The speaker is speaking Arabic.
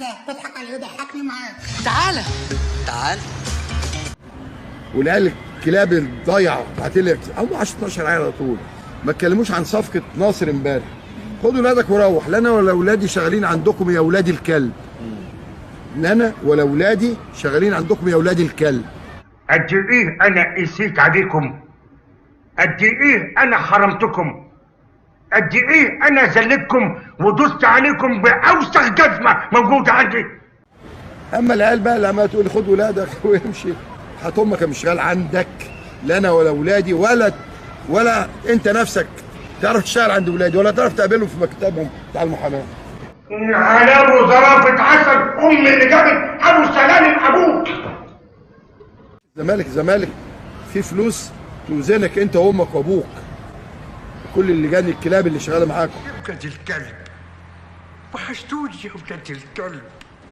ده بضحك على ايه؟ ضحكني معاك. تعالى تعال. والعيال الكلاب الضايعه بتاعت اللي هم 10 12 عيال على طول. ما تكلموش عن صفقه ناصر امبارح. خدوا ولادك وروح، لا انا ولا اولادي شغالين عندكم يا اولاد الكلب. لا انا ولا اولادي شغالين عندكم يا اولاد الكلب. قد ايه انا قسيت عليكم، قد ايه انا حرمتكم، قد ايه انا ذلتكم ودست عليكم باوسخ جزمه موجوده عندي. اما العيال بقى اللي عماله تقول خد ولادك وامشي، هات امك مش شغال عندك. لا انا ولا اولادي ولا انت نفسك تعرف تشتغل عند اولادي ولا تعرف تقابلهم في مكتبهم بتاع المحاماه. على ابو ظرافه عسل ام اللي جابت ابو سلالم ابوك. زمالك في فلوس توزنك انت وامك وابوك كل اللي جاني الكلاب اللي شغاله معاكم. يا ولاد الكلب وحشتوني يا ولاد الكلب.